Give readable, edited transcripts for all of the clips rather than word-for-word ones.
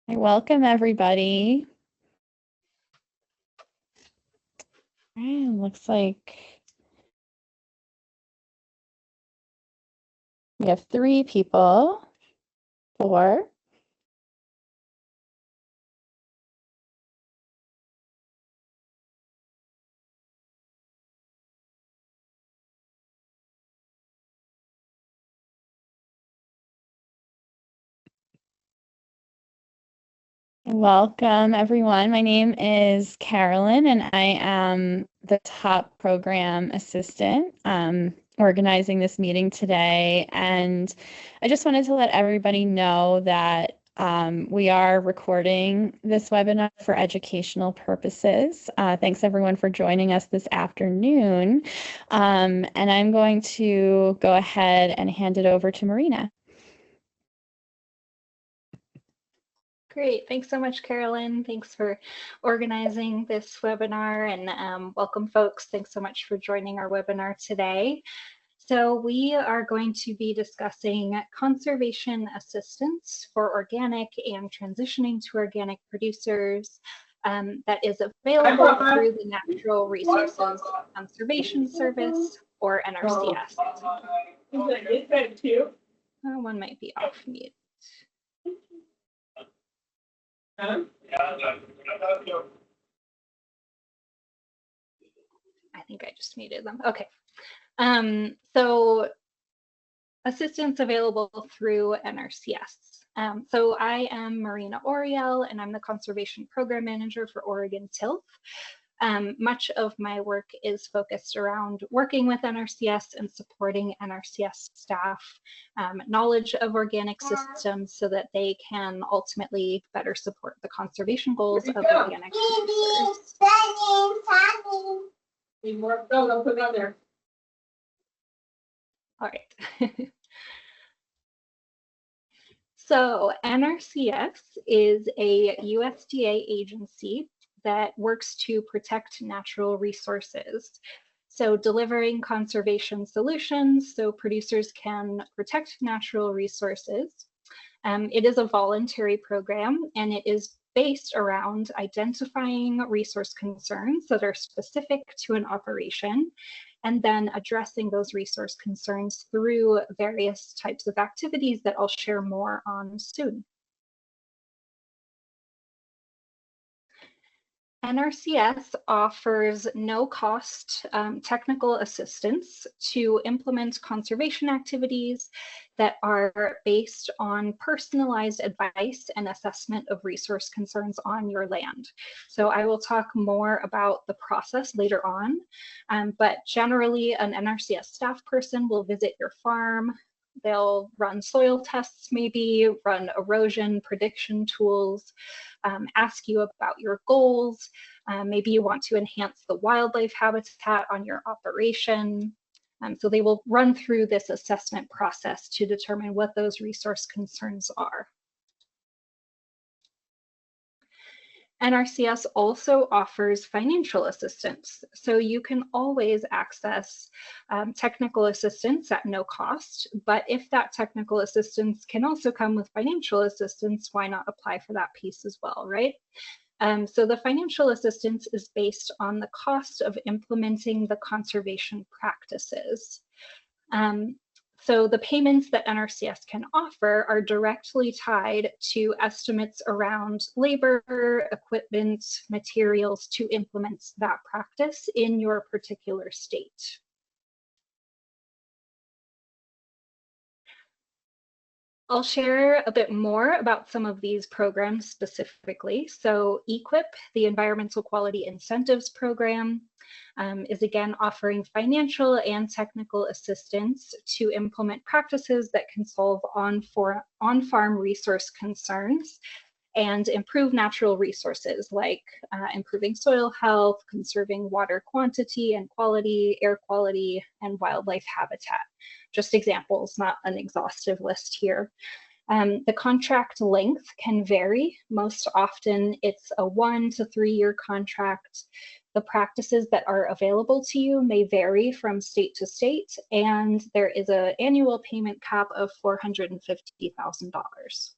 Welcome, everybody. Looks like we have 3 people, 4. Welcome, everyone. My name is Carolyn, and I am the TOPP program assistant organizing this meeting today. And I just wanted to let everybody know that we are recording this webinar for educational purposes. Thanks, everyone, for joining us this afternoon. And I'm going to go ahead and hand it over to Marina. Great. Thanks so much, Carolyn. Thanks for organizing this webinar, and welcome, folks. Thanks so much for joining our webinar today. So we are going to be discussing conservation assistance for organic and transitioning to organic producers that is available through the Natural Resources Conservation Service, or NRCS. One might be off mute. I think I just muted them. Okay. So assistance available through NRCS. So I am Marina Oriel, and I'm the Conservation Program Manager for Oregon TILF. Much of my work is focused around working with NRCS and supporting NRCS staff knowledge of organic systems so that they can ultimately better support the conservation goals of organic producers. No, put it on there. All right. So NRCS is a USDA agency that works to protect natural resources. So delivering conservation solutions so producers can protect natural resources. It is a voluntary program, and it is based around identifying resource concerns that are specific to an operation, and then addressing those resource concerns through various types of activities that I'll share more on soon. NRCS offers no-cost technical assistance to implement conservation activities that are based on personalized advice and assessment of resource concerns on your land. So I will talk more about the process later on, but generally an NRCS staff person will visit your farm. They'll run soil tests, maybe run erosion prediction tools, ask you about your goals. Maybe you want to enhance the wildlife habitat on your operation. So they will run through this assessment process to determine what those resource concerns are. NRCS also offers financial assistance, so you can always access technical assistance at no cost, but if that technical assistance can also come with financial assistance, why not apply for that piece as well, right? So the financial assistance is based on the cost of implementing the conservation practices. So the payments that NRCS can offer are directly tied to estimates around labor, equipment, materials to implement that practice in your particular state. I'll share a bit more about some of these programs specifically. So EQIP, the Environmental Quality Incentives Program, is again offering financial and technical assistance to implement practices that can solve on-farm resource concerns and improve natural resources like improving soil health, conserving water quantity and quality, air quality, and wildlife habitat. Just examples, not an exhaustive list here. The contract length can vary. Most often it's a 1 to 3 year contract. The practices that are available to you may vary from state to state, and there is an annual payment cap of $450,000.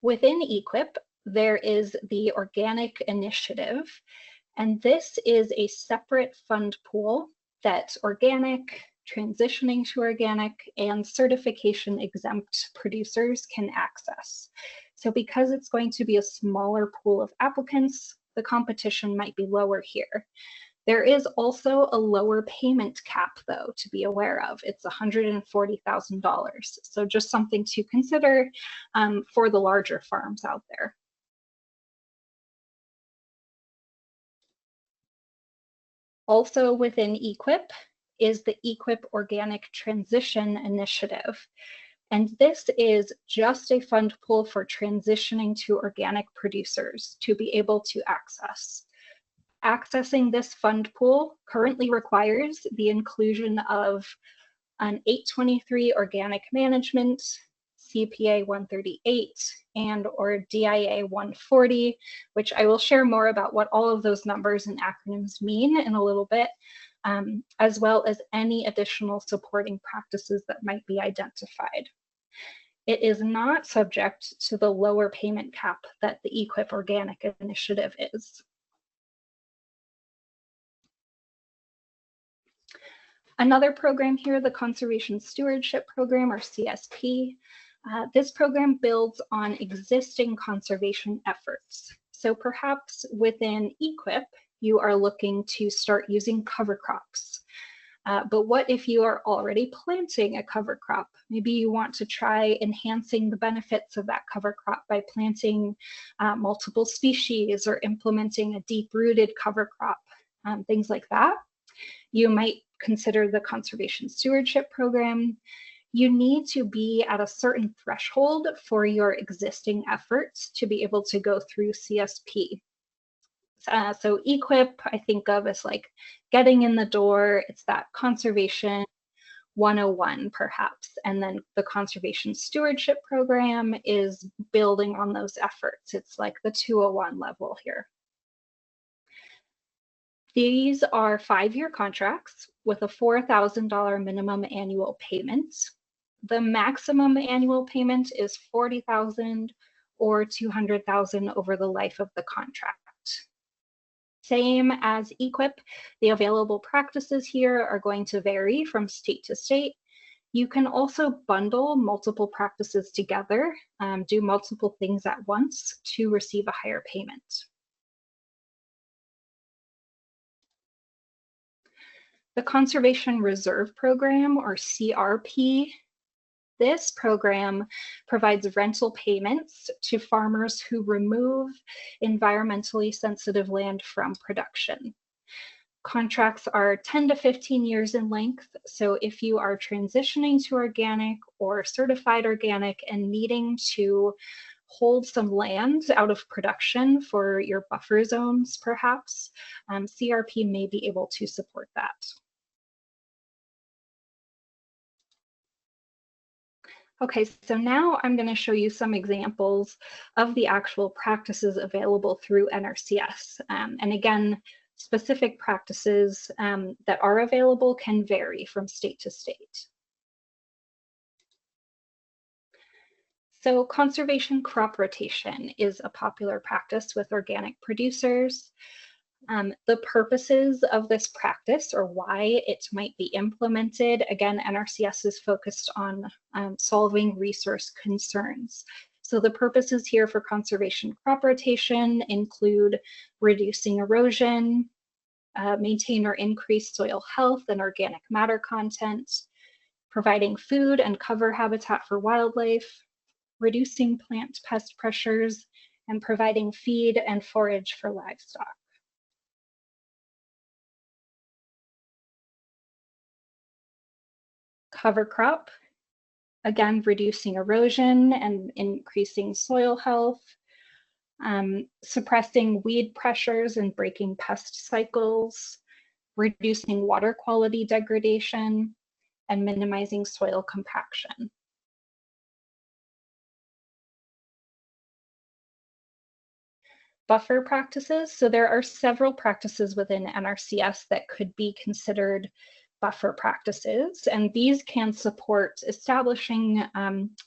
Within EQIP, there is the Organic Initiative, and this is a separate fund pool that organic, transitioning to organic, and certification exempt producers can access. So because it's going to be a smaller pool of applicants, the competition might be lower here. There is also a lower payment cap, though, to be aware of. It's $140,000. So just something to consider for the larger farms out there. Also within EQIP is the EQIP Organic Transition Initiative. And this is just a fund pool for transitioning to organic producers to be able to access. Accessing this fund pool currently requires the inclusion of an 823 organic management, CPA 138, and or DIA 140, which I will share more about what all of those numbers and acronyms mean in a little bit, as well as any additional supporting practices that might be identified. It is not subject to the lower payment cap that the EQIP Organic Initiative is. Another program here, the Conservation Stewardship Program, or CSP. This program builds on existing conservation efforts. So perhaps within EQIP, you are looking to start using cover crops. But what if you are already planting a cover crop? Maybe you want to try enhancing the benefits of that cover crop by planting multiple species or implementing a deep-rooted cover crop, things like that. You might consider the Conservation Stewardship Program. You need to be at a certain threshold for your existing efforts to be able to go through CSP. So EQIP, I think of as like getting in the door. It's that Conservation 101 perhaps. And then the Conservation Stewardship Program is building on those efforts. It's like the 201 level here. These are 5-year contracts with a $4,000 minimum annual payment. The maximum annual payment is $40,000 or $200,000 over the life of the contract. Same as EQIP, the available practices here are going to vary from state to state. You can also bundle multiple practices together, do multiple things at once to receive a higher payment. The Conservation Reserve Program, or CRP, this program provides rental payments to farmers who remove environmentally sensitive land from production. Contracts are 10 to 15 years in length, so if you are transitioning to organic or certified organic and needing to hold some land out of production for your buffer zones, perhaps, CRP may be able to support that. Okay, so now I'm going to show you some examples of the actual practices available through NRCS. And again, specific practices that are available can vary from state to state. So conservation crop rotation is a popular practice with organic producers. The purposes of this practice, or why it might be implemented, again, NRCS is focused on solving resource concerns. So the purposes here for conservation crop rotation include reducing erosion, maintain or increase soil health and organic matter content, providing food and cover habitat for wildlife, reducing plant pest pressures, and providing feed and forage for livestock. Cover crop, again, reducing erosion and increasing soil health, suppressing weed pressures and breaking pest cycles, reducing water quality degradation, and minimizing soil compaction. Buffer practices. So there are several practices within NRCS that could be considered buffer practices, and these can support establishing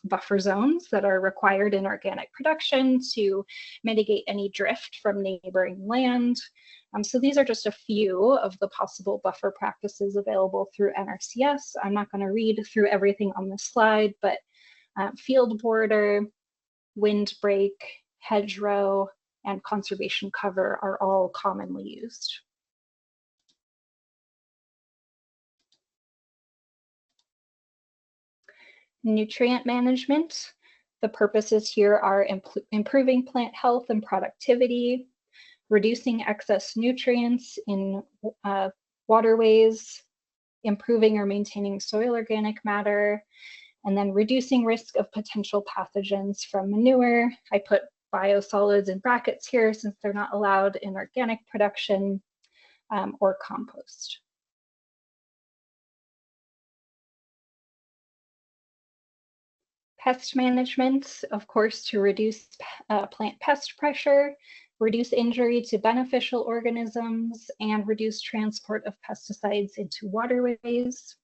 buffer zones that are required in organic production to mitigate any drift from neighboring land. So these are just a few of the possible buffer practices available through NRCS. I'm not going to read through everything on this slide, but field border, windbreak, hedgerow, and conservation cover are all commonly used. Nutrient management. The purposes here are improving plant health and productivity, reducing excess nutrients in waterways, improving or maintaining soil organic matter, and then reducing risk of potential pathogens from manure. I put biosolids in brackets here since they're not allowed in organic production, or compost. Pest management, of course, to reduce plant pest pressure, reduce injury to beneficial organisms, and reduce transport of pesticides into waterways.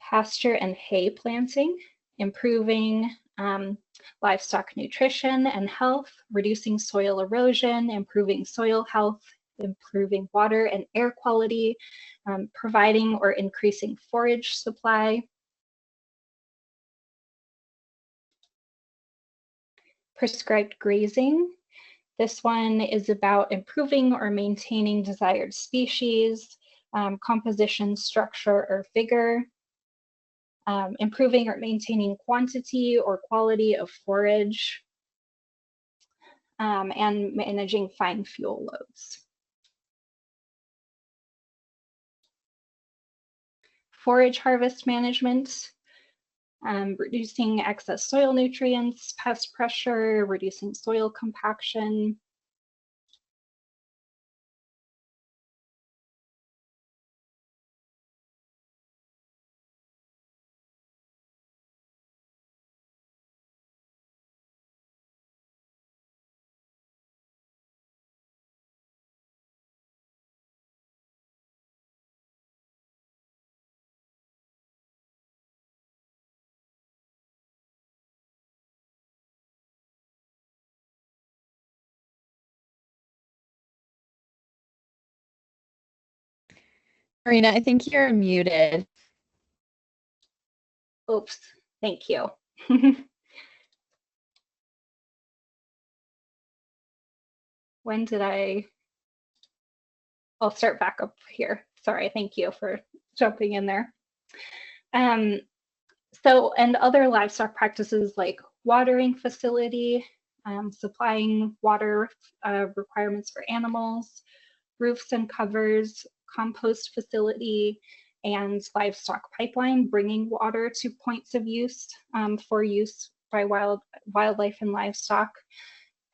Pasture and hay planting, improving livestock nutrition and health, reducing soil erosion, improving soil health, improving water and air quality, providing or increasing forage supply. Prescribed grazing. This one is about improving or maintaining desired species, composition, structure, or vigor, improving or maintaining quantity or quality of forage, and managing fine fuel loads. Forage harvest management, reducing excess soil nutrients, pest pressure, reducing soil compaction. Marina, I think you're muted. Oops, thank you. When did I'll start back up here. Sorry, thank you for jumping in there. And other livestock practices like watering facility, supplying water requirements for animals, roofs and covers, compost facility, and livestock pipeline, bringing water to points of use for use by wildlife and livestock.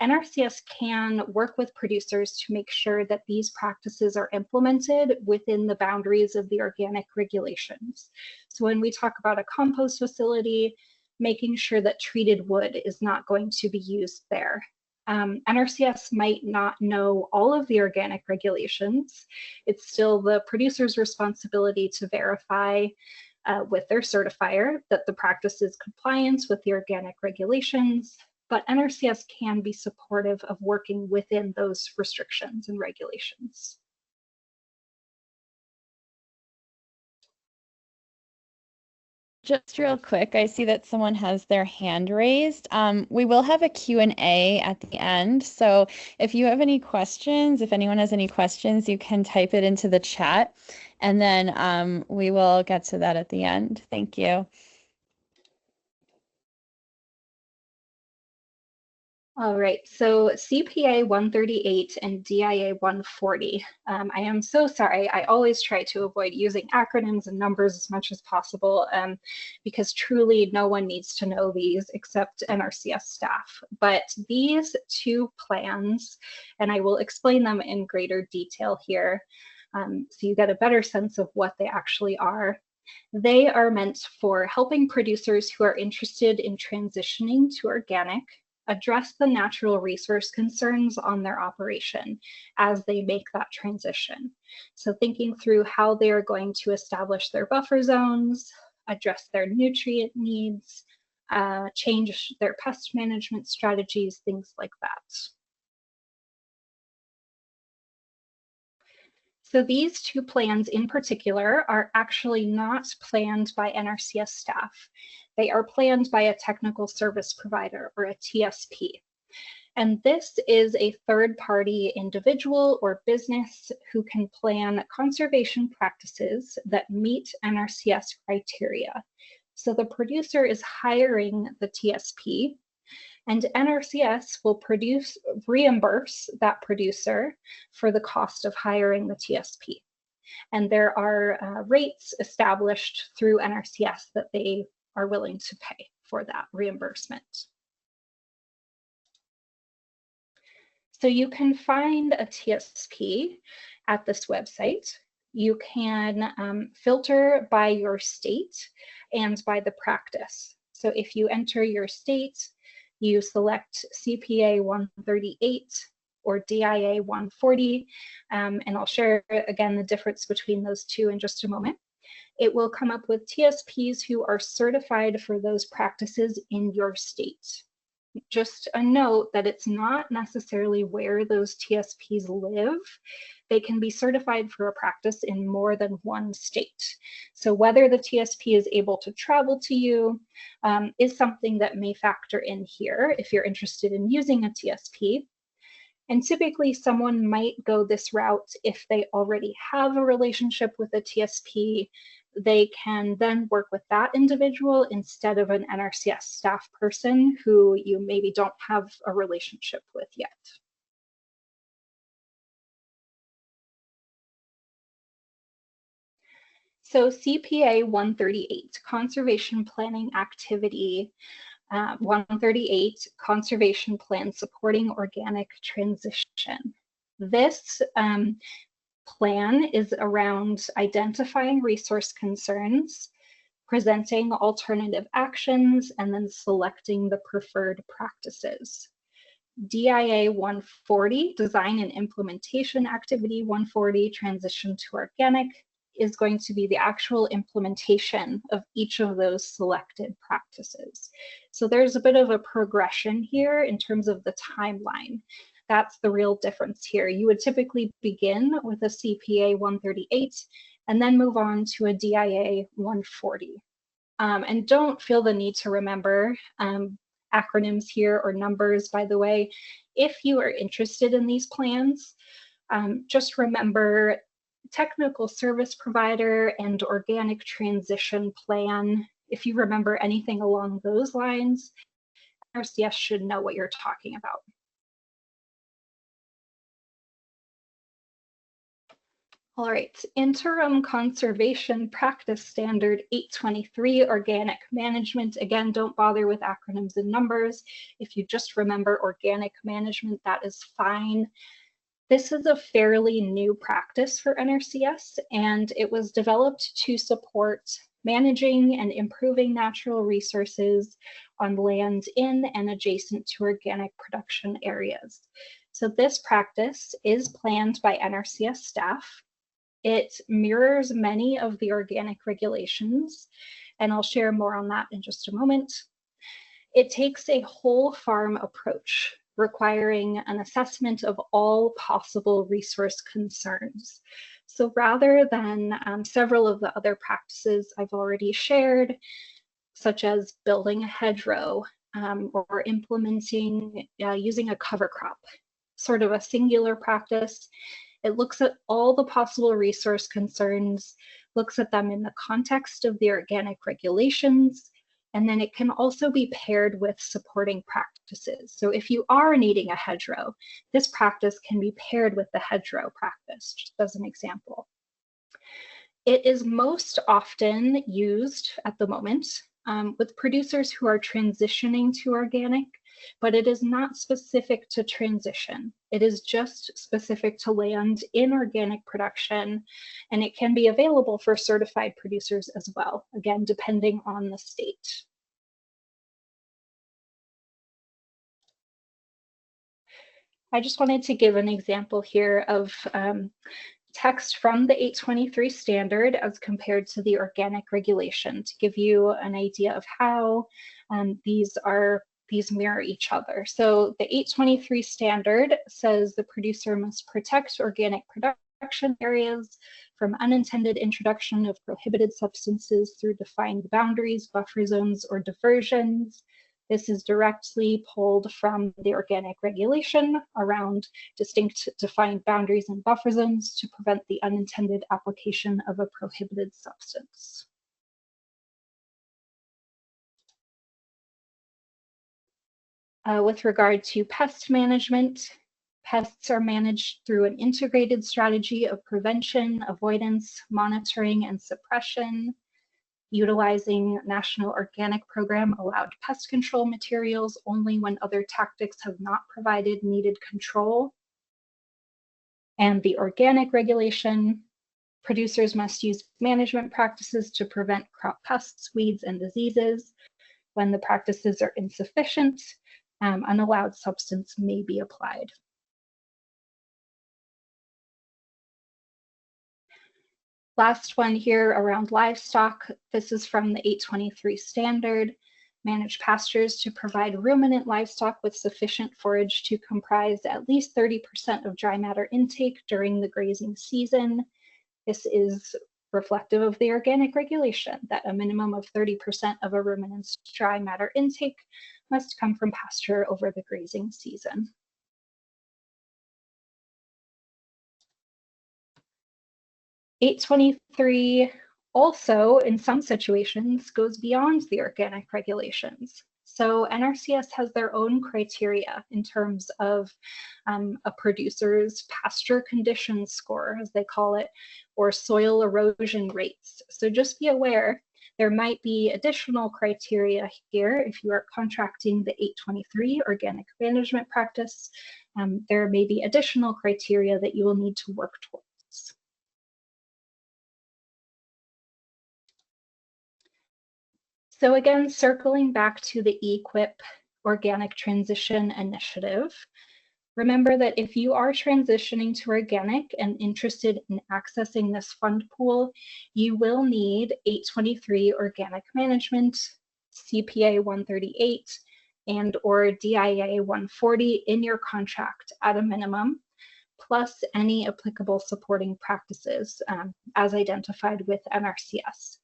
NRCS can work with producers to make sure that these practices are implemented within the boundaries of the organic regulations. So when we talk about a compost facility, making sure that treated wood is not going to be used there. NRCS might not know all of the organic regulations. It's still the producer's responsibility to verify with their certifier that the practice is compliant with the organic regulations, but NRCS can be supportive of working within those restrictions and regulations. Just real quick, I see that someone has their hand raised. We will have a Q&A at the end. So if you have any questions, if anyone has any questions, you can type it into the chat, and then we will get to that at the end. Thank you. All right, so CPA 138 and DIA 140. I am so sorry. I always try to avoid using acronyms and numbers as much as possible because truly no one needs to know these except NRCS staff. But these two plans, and I will explain them in greater detail here so you get a better sense of what they actually are. They are meant for helping producers who are interested in transitioning to organic address the natural resource concerns on their operation as they make that transition. So thinking through how they are going to establish their buffer zones, address their nutrient needs, change their pest management strategies, things like that. So these two plans in particular are actually not planned by NRCS staff. They are planned by a technical service provider, or a TSP. And this is a third-party individual or business who can plan conservation practices that meet NRCS criteria. So the producer is hiring the TSP, and NRCS will reimburse that producer for the cost of hiring the TSP. And there are rates established through NRCS that they are willing to pay for that reimbursement. So you can find a TSP at this website. You can filter by your state and by the practice. So if you enter your state, you select CPA 138 or DIA 140, and I'll share again the difference between those two in just a moment. It will come up with TSPs who are certified for those practices in your state. Just a note that it's not necessarily where those TSPs live. They can be certified for a practice in more than one state. So whether the TSP is able to travel to you is something that may factor in here if you're interested in using a TSP. And typically someone might go this route if they already have a relationship with a TSP. They can then work with that individual instead of an NRCS staff person who you maybe don't have a relationship with yet. So CPA 138, Conservation Planning Activity 138, Conservation Plan Supporting Organic Transition. This plan is around identifying resource concerns, presenting alternative actions, and then selecting the preferred practices. DIA 140, Design and Implementation Activity 140, Transition to Organic, is going to be the actual implementation of each of those selected practices. So there's a bit of a progression here in terms of the timeline. That's the real difference here. You would typically begin with a CPA 138 and then move on to a DIA 140. And don't feel the need to remember acronyms here or numbers, by the way. If you are interested in these plans, just remember technical service provider and organic transition plan. If you remember anything along those lines, NRCS should know what you're talking about. All right, Interim Conservation Practice Standard 823, Organic Management. Again, don't bother with acronyms and numbers. If you just remember organic management, that is fine. This is a fairly new practice for NRCS, and it was developed to support managing and improving natural resources on land in and adjacent to organic production areas. So this practice is planned by NRCS staff. It mirrors many of the organic regulations, and I'll share more on that in just a moment. It takes a whole farm approach, requiring an assessment of all possible resource concerns. So rather than several of the other practices I've already shared, such as building a hedgerow or implementing using a cover crop, sort of a singular practice, it looks at all the possible resource concerns, looks at them in the context of the organic regulations, and then it can also be paired with supporting practices. So if you are needing a hedgerow, this practice can be paired with the hedgerow practice, just as an example. It is most often used at the moment with producers who are transitioning to organic, but it is not specific to transition. It is just specific to land in organic production, and it can be available for certified producers as well, again, depending on the state. I just wanted to give an example here of text from the 823 standard as compared to the organic regulation to give you an idea of how these mirror each other. So the 823 standard says the producer must protect organic production areas from unintended introduction of prohibited substances through defined boundaries, buffer zones, or diversions. This is directly pulled from the organic regulation around distinct defined boundaries and buffer zones to prevent the unintended application of a prohibited substance. With regard to pest management, pests are managed through an integrated strategy of prevention, avoidance, monitoring, and suppression, utilizing National Organic Program allowed pest control materials only when other tactics have not provided needed control. And the organic regulation, producers must use management practices to prevent crop pests, weeds, and diseases. When the practices are insufficient, an allowed substance may be applied. Last one here around livestock. This is from the 823 standard. Manage pastures to provide ruminant livestock with sufficient forage to comprise at least 30% of dry matter intake during the grazing season. This is reflective of the organic regulation that a minimum of 30% of a ruminant's dry matter intake must come from pasture over the grazing season. (823) also, in some situations, goes beyond the organic regulations. So NRCS has their own criteria in terms of a producer's pasture condition score, as they call it, or soil erosion rates. So just be aware there might be additional criteria here if you are contracting the 823 organic management practice. There may be additional criteria that you will need to work towards. So again, circling back to the EQIP Organic Transition Initiative, remember that if you are transitioning to organic and interested in accessing this fund pool, you will need 823 Organic Management, CPA 138, and or DIA 140 in your contract at a minimum, plus any applicable supporting practices as identified with NRCS.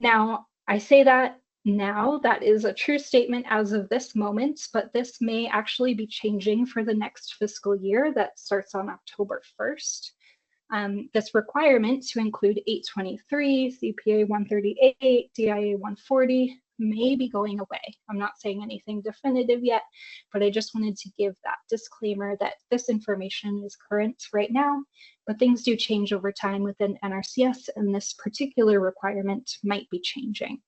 Now, I say that now, that is a true statement as of this moment, but this may actually be changing for the next fiscal year that starts on October 1st. This requirement to include 823, CPA 138, DIA 140 may be going away. I'm not saying anything definitive yet, but I just wanted to give that disclaimer that this information is current right now, but things do change over time within NRCS, and this particular requirement might be changing.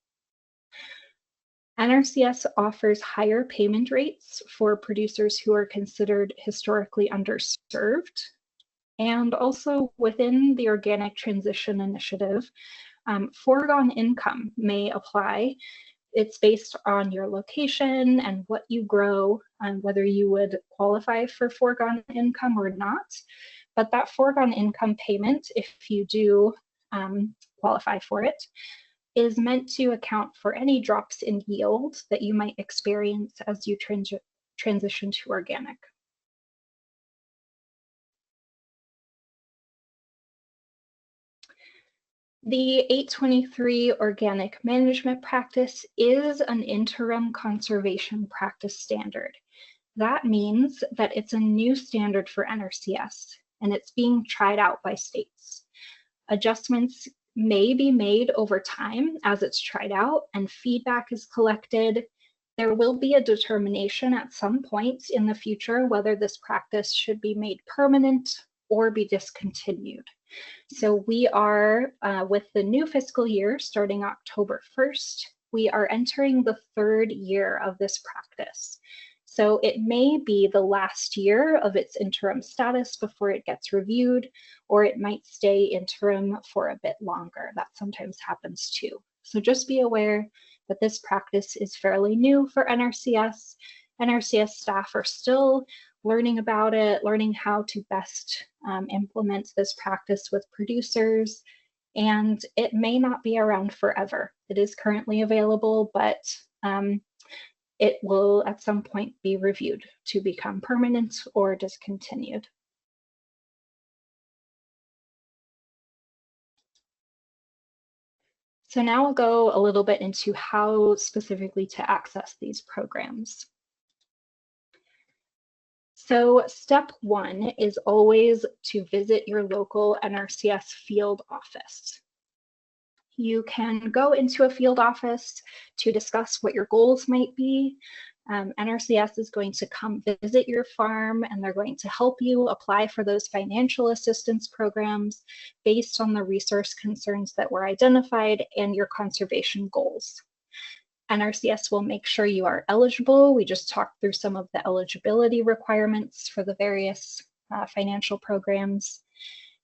NRCS offers higher payment rates for producers who are considered historically underserved. And also within the Organic Transition Initiative, foregone income may apply. It's based on your location and what you grow and whether you would qualify for foregone income or not. But that foregone income payment, if you do qualify for it, is meant to account for any drops in yield that you might experience as you transition to organic. The 823 Organic Management Practice is an interim conservation practice standard. That means that it's a new standard for NRCS, and it's being tried out by states. Adjustments may be made over time as it's tried out and feedback is collected. There will be a determination at some point in the future whether this practice should be made permanent or be discontinued. So we are, with the new fiscal year starting October 1st, we are entering the third year of this practice. So it may be the last year of its interim status before it gets reviewed, or it might stay interim for a bit longer. That sometimes happens too. So just be aware that this practice is fairly new for NRCS. NRCS staff are still learning about it, learning how to best implement this practice with producers. And it may not be around forever. It is currently available, but it will at some point be reviewed to become permanent or discontinued. So now we'll go a little bit into how specifically to access these programs. So step one is always to visit your local NRCS field office. You can go into a field office to discuss what your goals might be. NRCS is going to come visit your farm, and they're going to help you apply for those financial assistance programs based on the resource concerns that were identified and your conservation goals. NRCS will make sure you are eligible. We just talked through some of the eligibility requirements for the various financial programs.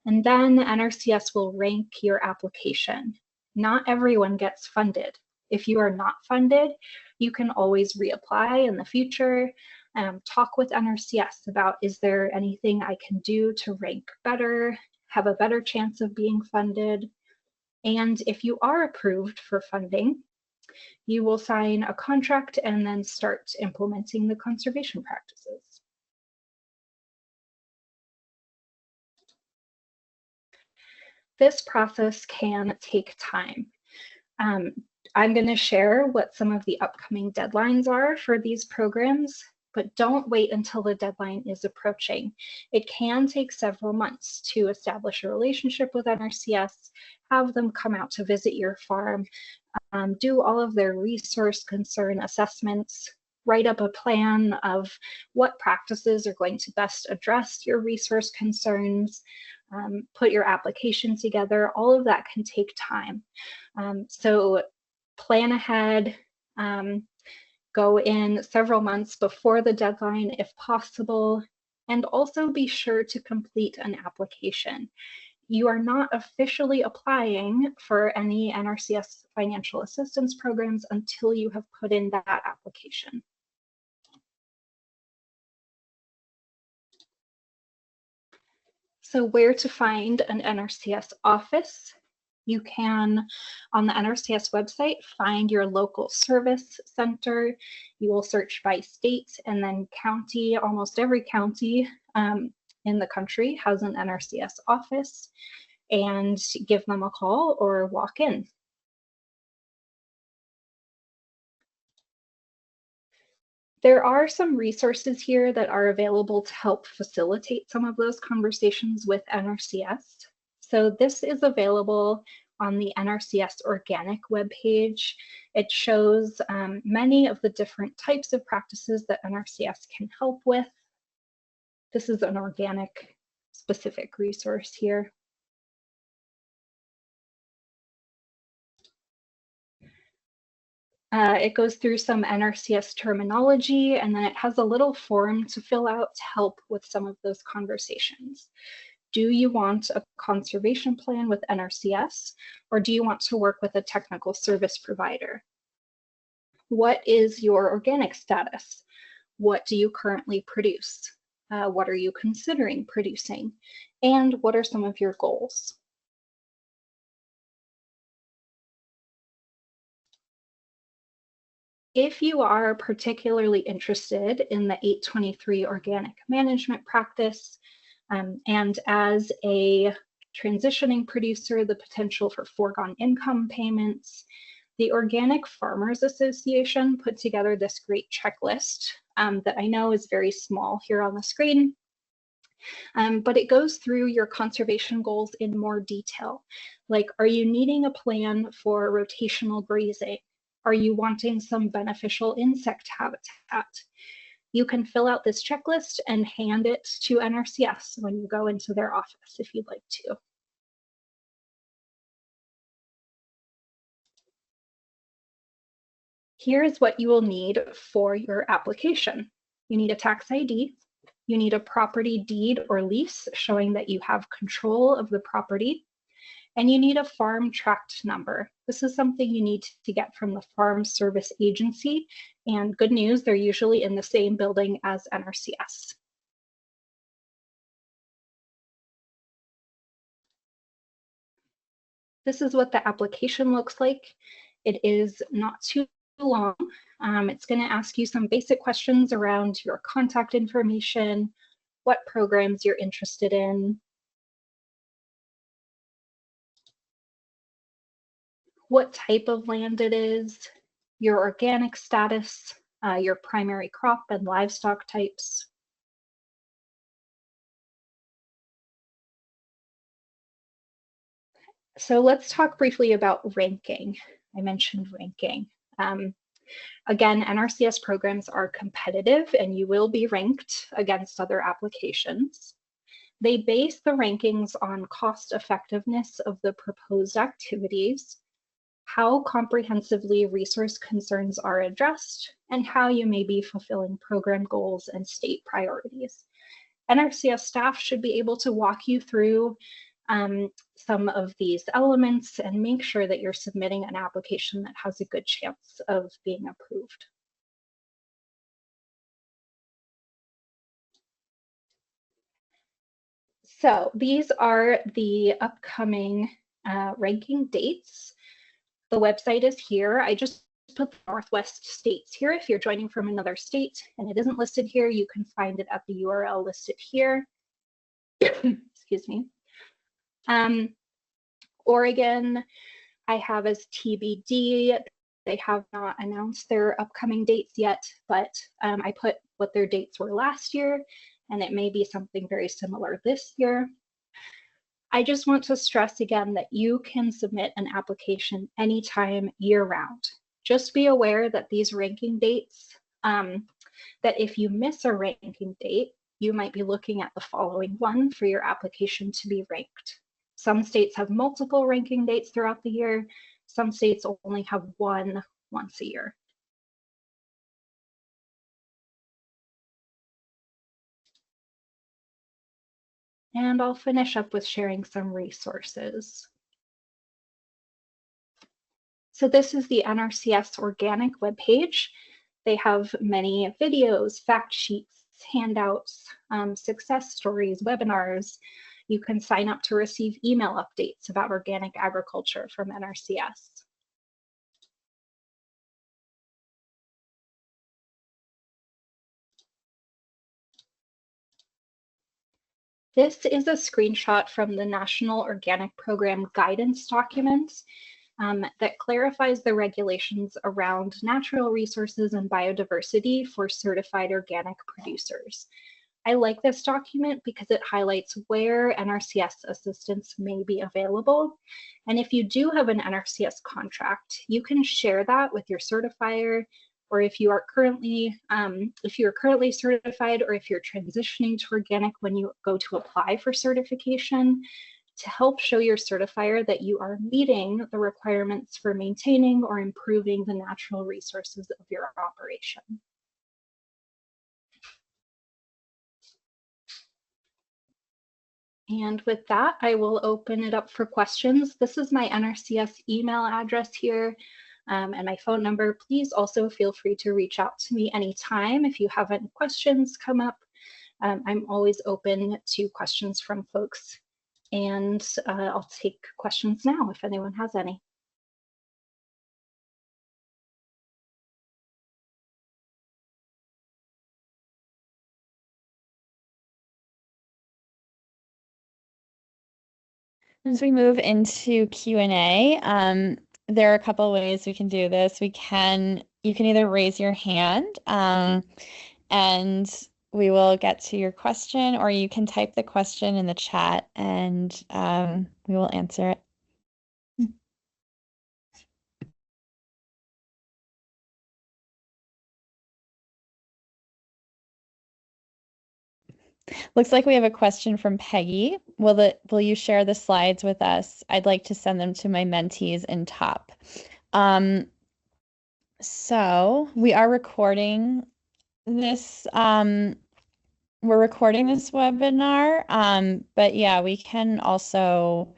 And then NRCS will rank your application. Not everyone gets funded. If you are not funded, you can always reapply in the future. Talk with NRCS about, is there anything I can do to rank better, have a better chance of being funded? And if you are approved for funding, you will sign a contract and then start implementing the conservation practices. This process can take time. I'm going to share what some of the upcoming deadlines are for these programs, but don't wait until the deadline is approaching. It can take several months to establish a relationship with NRCS, have them come out to visit your farm, do all of their resource concern assessments, write up a plan of what practices are going to best address your resource concerns, put your application together. All of that can take time. So plan ahead, go in several months before the deadline if possible, and also be sure to complete an application. You are not officially applying for any NRCS financial assistance programs until you have put in that application. So where to find an NRCS office? You can, on the NRCS website, find your local service center. You will search by state and then county. Almost every county in the country has an NRCS office, and give them a call or walk in. There are some resources here that are available to help facilitate some of those conversations with NRCS. So this is available on the NRCS Organic webpage. It shows many of the different types of practices that NRCS can help with. This is an organic specific resource here. It goes through some NRCS terminology, and then it has a little form to fill out to help with some of those conversations. Do you want a conservation plan with NRCS, or do you want to work with a technical service provider? What is your organic status? What do you currently produce? What are you considering producing? And what are some of your goals? If you are particularly interested in the 823 organic management practice, and as a transitioning producer, the potential for foregone income payments, the Organic Farmers Association put together this great checklist that I know is very small here on the screen, but it goes through your conservation goals in more detail. Like, are you needing a plan for rotational grazing? Are you wanting some beneficial insect habitat? You can fill out this checklist and hand it to NRCS when you go into their office if you'd like to. Here's what you will need for your application. You need a tax ID. You need a property deed or lease showing that you have control of the property. And you need a farm tract number. This is something you need to get from the Farm Service Agency. And good news, they're usually in the same building as NRCS. This is what the application looks like. It is not too long. It's going to ask you some basic questions around your contact information, what programs you're interested in, what type of land it is, your organic status, your primary crop and livestock types. So let's talk briefly about ranking. I mentioned ranking. Again, NRCS programs are competitive and you will be ranked against other applications. They base the rankings on cost effectiveness of the proposed activities, how comprehensively resource concerns are addressed, and how you may be fulfilling program goals and state priorities. NRCS staff should be able to walk you through some of these elements and make sure that you're submitting an application that has a good chance of being approved. So these are the upcoming ranking dates. The website is here. I just put the Northwest states here. If you're joining from another state and it isn't listed here, you can find it at the URL listed here. Excuse me. Oregon, I have as TBD. They have not announced their upcoming dates yet, but I put what their dates were last year, and it may be something very similar this year. I just want to stress again that you can submit an application anytime, year-round. Just be aware that these ranking dates, that if you miss a ranking date, you might be looking at the following one for your application to be ranked. Some states have multiple ranking dates throughout the year. Some states only have one once a year. And I'll finish up with sharing some resources. So this is the NRCS Organic webpage. They have many videos, fact sheets, handouts, success stories, webinars. You can sign up to receive email updates about organic agriculture from NRCS. This is a screenshot from the National Organic Program guidance documents that clarifies the regulations around natural resources and biodiversity for certified organic producers. I like this document because it highlights where NRCS assistance may be available. And if you do have an NRCS contract, you can share that with your certifier, or if you are currently certified, or if you're transitioning to organic when you go to apply for certification, to help show your certifier that you are meeting the requirements for maintaining or improving the natural resources of your operation. And with that, I will open it up for questions. This is my NRCS email address here and my phone number. Please also feel free to reach out to me anytime if you have any questions come up. I'm always open to questions from folks, and I'll take questions now if anyone has any. As we move into Q&A, there are a couple ways we can do this. You can either raise your hand and we will get to your question, or you can type the question in the chat and we will answer it. Looks like we have a question from Peggy. Will you share the slides with us? I'd like to send them to my mentees in TOPP. So we are recording this. We're recording this webinar, but yeah, we can also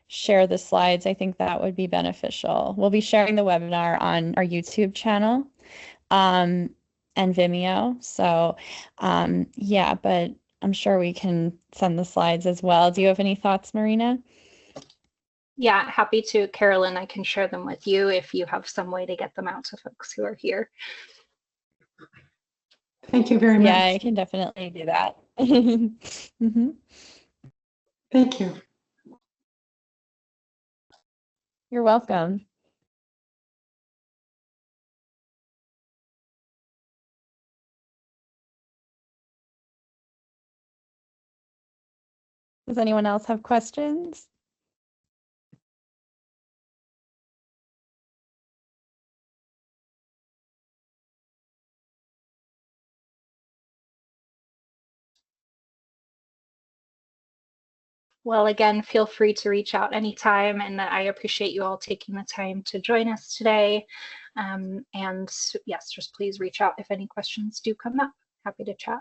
share the slides. I think that would be beneficial. We'll be sharing the webinar on our YouTube channel and Vimeo. So yeah, but I'm sure we can send the slides as well. Do you have any thoughts, Marina? Yeah, happy to, Carolyn. I can share them with you if you have some way to get them out to folks who are here. Thank you very much. Yeah, I can definitely do that. Mm-hmm. Thank you. You're welcome. Does anyone else have questions? Well, again, feel free to reach out anytime, and I appreciate you all taking the time to join us today. And yes, just please reach out if any questions do come up. Happy to chat.